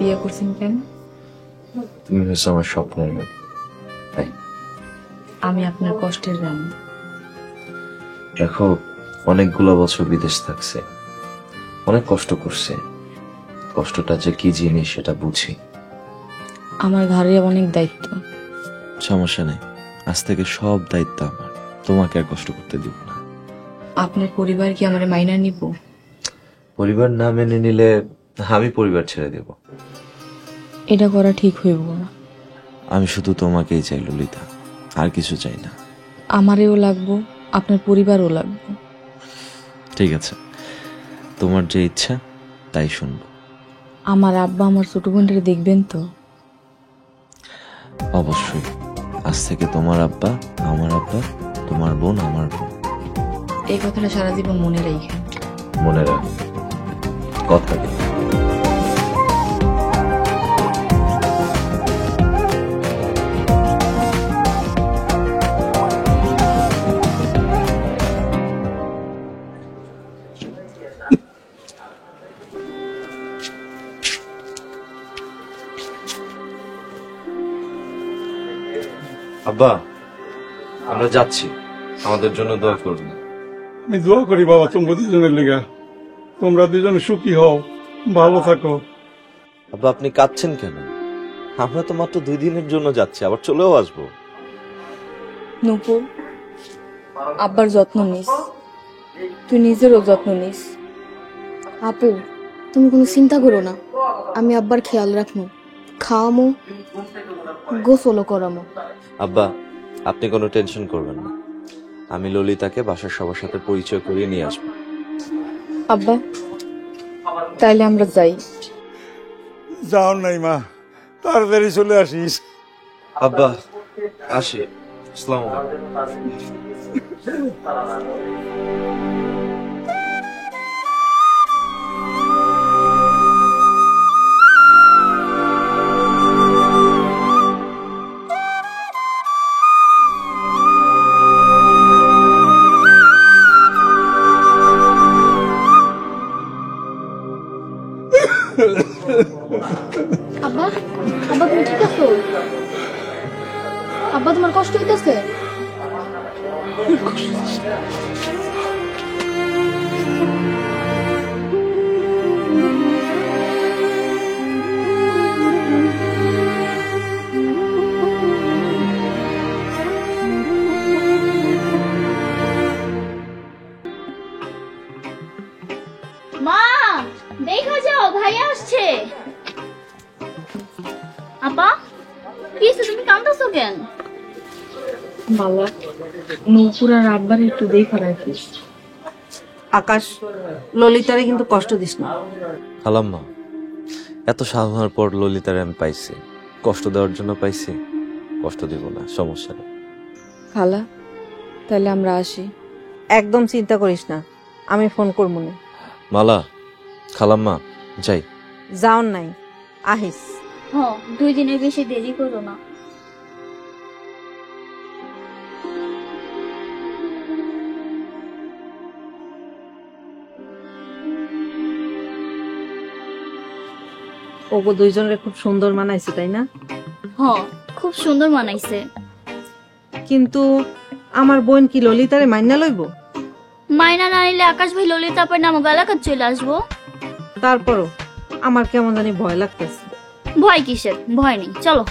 বিয়ে করছেন কেন? তুমি হচ্ছে আমার স্বপ্নের মেয়ে, তাই। আমি আপনার কষ্টের রানী। দেখো, অনেকগুলো বছর বিদেশ থাকছে, অনেক কষ্ট করছে, কষ্টটা যে কি জিনিস সেটা বুঝি। আমার ঘরে অনেক দায়িত্ব। সমস্যা নেই, আজ থেকে সব দায়িত্ব আমার, তোমাকে আর কষ্ট করতে দিব না। আপনার পরিবার কি আমার মাইনা নিব? পরিবার না মেনে নিলে আমি পরিবার ছেড়ে দেব। এটা করা ঠিক হইব না। আমি শুধু তোমাকেই চাই ললিতা, আর কিছু চাই না। আমারেও লাগবো, আপনার পরিবারও লাগবে। ঠিক আছে, তোমার যে ইচ্ছা তাই শুনবো। আমার আব্বা আমার ছোট বোনটাকে দেখবেন তো? অবশ্যই, আজ থেকে তোমার আব্বা আমার আব্বা, তোমার বোন আমার বোন। এই কথাটা সারা জীবন মনে রাখেন। মনে রাখ, কথা দিই। আব্বা, আমরা যাচ্ছি, আমাদের জন্য দোয়া করবেন। আমি দোয়া করি বাবা তোমরা দুজনের লেগা, তোমরা দুজনে সুখী হও, ভালো থাকো। আব্বা, আপনি কাঁদছেন কেন? আমরা তো মাত্র 2 দিনের জন্য যাচ্ছি, আবার চলেও আসবো। নুপুর, আব্বার যত্ন নিস, তুই নিজেরও যত্ন নিস। আপু, তুমি কোনো চিন্তা করো না, আমি আব্বার খেয়াল রাখবো, খাওয়ামো, গোসলও করামো। আব্বা, আপনি কোনো টেনশন করবেন না, আমি ললিতাকে বাসার সবার সাথে পরিচয় করিয়ে নিয়ে আসবো। আব্বা, তাইলে আমরা যাই। যাও নাই মা, তাড়াতাড়ি চলে আসিস। আব্বা, আসি। আসসালামু আলাইকুম। আব্বা, আব্বা তুমি ঠিক আছো? আব্বা তোমার কষ্ট হইতেছে? মা, দেখো যাও, ভাই আসছে। আপা, কি হইছে, তুমি কাঁদতেছো কেন? বাবা, নুপুর আর আব্বার একটু দেখা রাখিস। আকাশ, ললিতারে কিন্তু কষ্ট দিস না। খালাম্মা, এত সাধনার পর ললিতারে আমি পাইছি, কষ্ট দেওয়ার জন্য পাইছি, কষ্ট দিব না, সমস্যা নেই। খালা, তাহলে আমরা আসি। একদম চিন্তা করিস না, আমি ফোন করবো না। মালা, খালাম্মা, যাই। যাওন নাই, আহিস। হ, 2 দিনের বেশি দেরি করো না। ওগো দুইজনের খুব সুন্দর মানাইছে, তাই না? হ, খুব সুন্দর মানাইছে। কিন্তু আমার বোন কি ললিতারে মাইনা লইব? মাইনা না নিলে আকাশ ভাই ললিতা পাই নাম এলাকার চলে আসবো। তারপরও আমার কেমন জানি ভয় লাগতেছে। ভয় কিসের? ভয় নেই, চলো।